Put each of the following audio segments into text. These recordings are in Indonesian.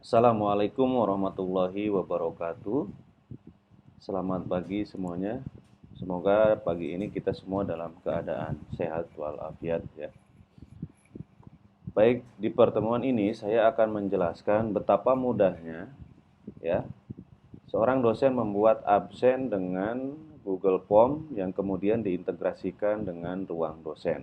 Assalamualaikum warahmatullahi wabarakatuh. Selamat pagi semuanya. Semoga pagi ini kita semua dalam keadaan sehat walafiat ya. Baik, di pertemuan ini saya akan menjelaskan betapa mudahnya ya seorang dosen membuat absen dengan Google Form yang kemudian diintegrasikan dengan ruang dosen.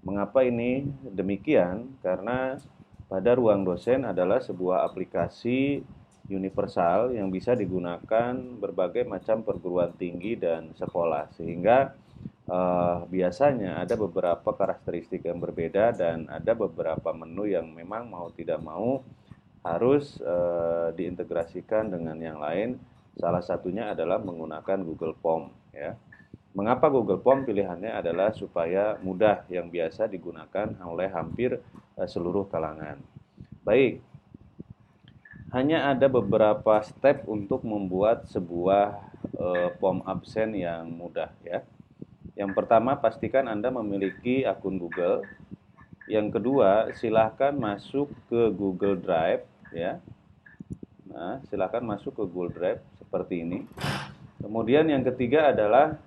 Mengapa ini demikian? Karena pada ruang dosen adalah sebuah aplikasi universal yang bisa digunakan berbagai macam perguruan tinggi dan sekolah, sehingga biasanya ada beberapa karakteristik yang berbeda dan ada beberapa menu yang memang mau tidak mau harus diintegrasikan dengan yang lain. Salah satunya adalah menggunakan Google Form ya. Mengapa Google Form pilihannya adalah supaya mudah yang biasa digunakan oleh hampir seluruh kalangan. Baik, hanya ada beberapa step untuk membuat sebuah form absen yang mudah ya. Yang pertama, pastikan Anda memiliki akun Google. Yang kedua, silahkan masuk ke Google Drive ya. Nah, silahkan masuk ke Google Drive seperti ini. Kemudian yang ketiga adalah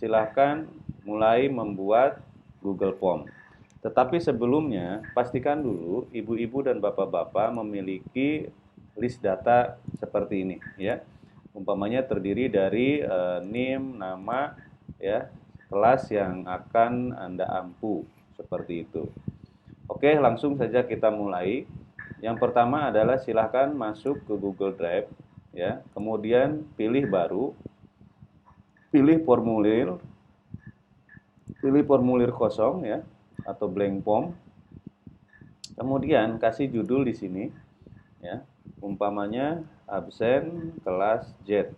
silahkan mulai membuat Google Form. Tetapi sebelumnya, pastikan dulu ibu-ibu dan bapak-bapak memiliki list data seperti ini ya. Umpamanya terdiri dari NIM, nama ya, kelas yang akan Anda ampu seperti itu. Oke, langsung saja kita mulai. Yang pertama adalah silahkan masuk ke Google Drive ya. Kemudian pilih baru, pilih formulir kosong ya atau blank form. Kemudian kasih judul di sini ya. Umpamanya absen kelas Z.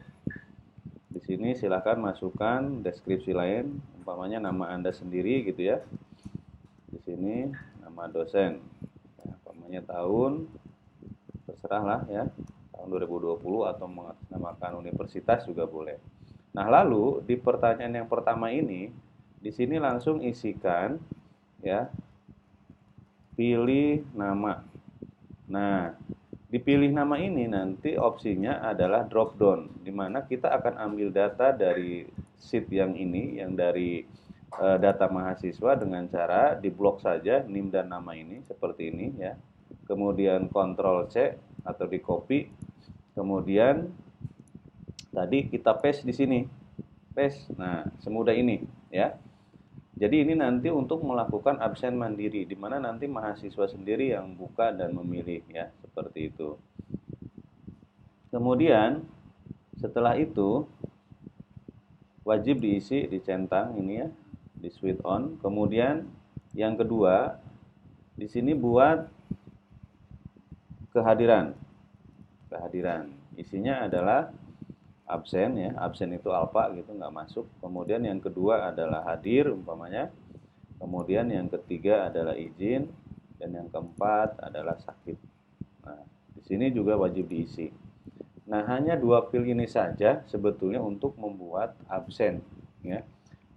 Di sini silakan masukkan deskripsi lain, umpamanya nama Anda sendiri gitu ya. Di sini nama dosen. Ya, umpamanya tahun terserahlah ya. Tahun 2020 atau mengatasnamakan universitas juga boleh. Nah, lalu di pertanyaan yang pertama ini di sini langsung isikan ya, pilih nama. Nah, dipilih nama ini nanti opsinya adalah drop down, di mana kita akan ambil data dari sheet yang ini, yang dari data mahasiswa dengan cara diblok saja NIM dan nama ini seperti ini ya. Kemudian Ctrl C atau di copy. Kemudian tadi kita paste di sini. Paste. Nah, semudah ini ya. Jadi ini nanti untuk melakukan absen mandiri, di mana nanti mahasiswa sendiri yang buka dan memilih ya, seperti itu. Kemudian setelah itu wajib diisi, dicentang ini ya, di switch on. Kemudian yang kedua di sini buat kehadiran. Isinya adalah absen ya, absen itu alfa gitu, nggak masuk. Kemudian yang kedua adalah hadir umpamanya. Kemudian yang ketiga adalah izin dan yang keempat adalah sakit. Nah, di sini juga wajib diisi. Nah, hanya dua field ini saja sebetulnya untuk membuat absen ya.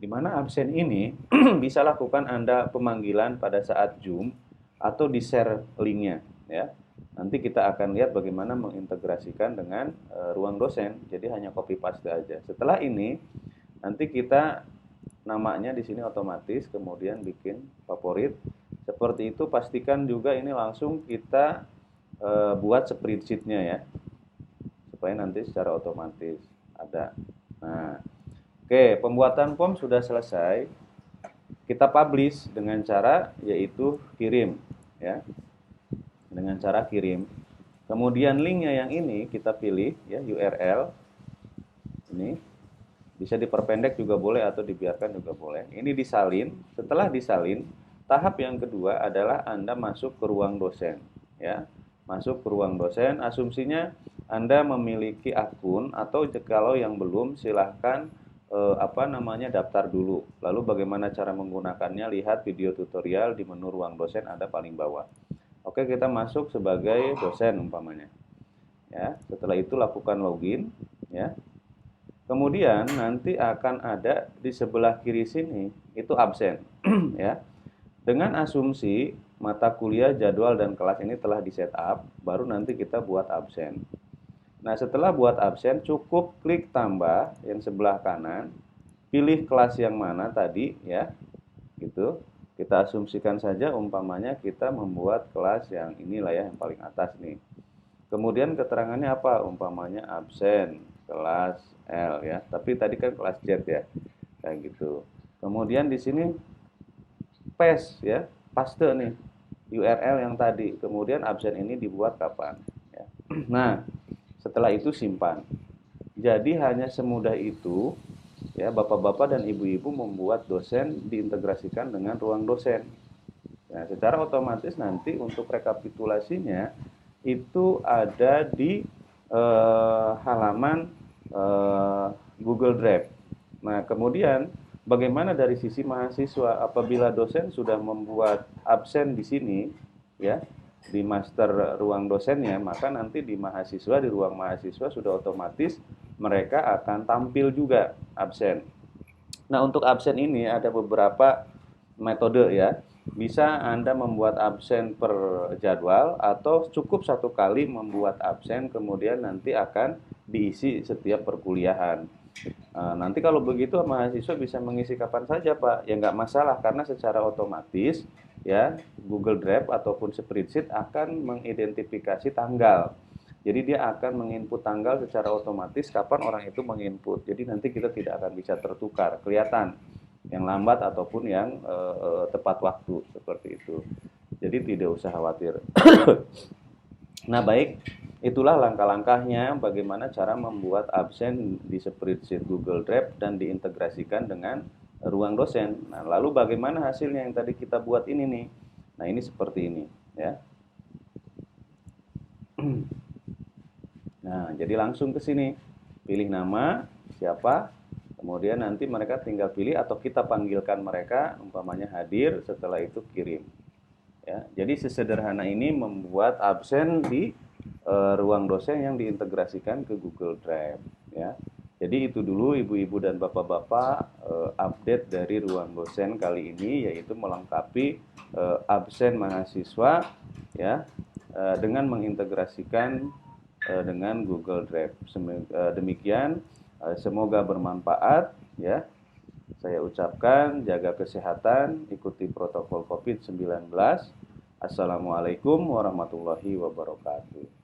Di mana absen ini bisa lakukan Anda pemanggilan pada saat Zoom atau di share linknya ya. Nanti kita akan lihat bagaimana mengintegrasikan dengan ruang dosen. Jadi hanya copy paste aja. Setelah ini nanti kita namanya di sini otomatis, kemudian bikin favorit. Seperti itu, pastikan juga ini langsung kita buat spreadsheet-nya ya. Supaya nanti secara otomatis ada. Nah, oke, pembuatan form sudah selesai. Kita publish dengan cara yaitu kirim ya. Dengan cara kirim. Kemudian linknya yang ini kita pilih ya, URL. Ini bisa diperpendek juga boleh atau dibiarkan juga boleh. Ini disalin. Setelah disalin, tahap yang kedua adalah Anda masuk ke ruang dosen ya. Masuk ke ruang dosen, asumsinya Anda memiliki akun, atau kalau yang belum silahkan daftar dulu. Lalu bagaimana cara menggunakannya, lihat video tutorial di menu ruang dosen ada paling bawah. Oke, kita masuk sebagai dosen umpamanya ya. Setelah itu lakukan login ya. Kemudian nanti akan ada di sebelah kiri sini itu absen ya. Dengan asumsi mata kuliah, jadwal, dan kelas ini telah di-setup, baru nanti kita buat absen. Nah, setelah buat absen, cukup klik tambah yang sebelah kanan, pilih kelas yang mana tadi ya, gitu. Kita asumsikan saja umpamanya kita membuat kelas yang inilah ya, yang paling atas nih. Kemudian keterangannya apa? Umpamanya absen kelas L ya, tapi tadi kan kelas Z ya, kayak gitu. Kemudian di sini paste ya, paste nih URL yang tadi. Kemudian absen ini dibuat kapan? Ya. Nah, setelah itu simpan. Jadi hanya semudah itu ya, bapak-bapak dan ibu-ibu membuat dosen diintegrasikan dengan ruang dosen. Nah, secara otomatis nanti untuk rekapitulasinya itu ada di halaman Google Drive. Nah, kemudian bagaimana dari sisi mahasiswa apabila dosen sudah membuat absen di sini ya, di master ruang dosennya, maka nanti di mahasiswa, di ruang mahasiswa sudah otomatis mereka akan tampil juga absen. Nah, untuk absen ini ada beberapa metode ya. Bisa Anda membuat absen per jadwal atau cukup satu kali membuat absen kemudian nanti akan diisi setiap perkuliahan. Nanti kalau begitu mahasiswa bisa mengisi kapan saja Pak, ya nggak masalah karena secara otomatis ya Google Drive ataupun spreadsheet akan mengidentifikasi tanggal. Jadi dia akan menginput tanggal secara otomatis kapan orang itu menginput. Jadi nanti kita tidak akan bisa tertukar, kelihatan yang lambat ataupun yang tepat waktu seperti itu. Jadi tidak usah khawatir. Nah, baik, itulah langkah-langkahnya bagaimana cara membuat absen di spreadsheet Google Drive dan diintegrasikan dengan ruang dosen. Nah, lalu bagaimana hasilnya yang tadi kita buat ini nih? Nah, ini seperti ini, ya. Nah, jadi langsung ke sini, pilih nama, siapa, kemudian nanti mereka tinggal pilih atau kita panggilkan mereka, umpamanya hadir, setelah itu kirim. Ya, jadi sesederhana ini membuat absen di ruang dosen yang diintegrasikan ke Google Drive. Ya, jadi itu dulu ibu-ibu dan bapak-bapak update dari ruang dosen kali ini, yaitu melengkapi absen mahasiswa ya dengan mengintegrasikan dengan Google Drive. Demikian, semoga bermanfaat ya. Saya ucapkan jaga kesehatan, ikuti protokol COVID-19. Assalamualaikum warahmatullahi wabarakatuh.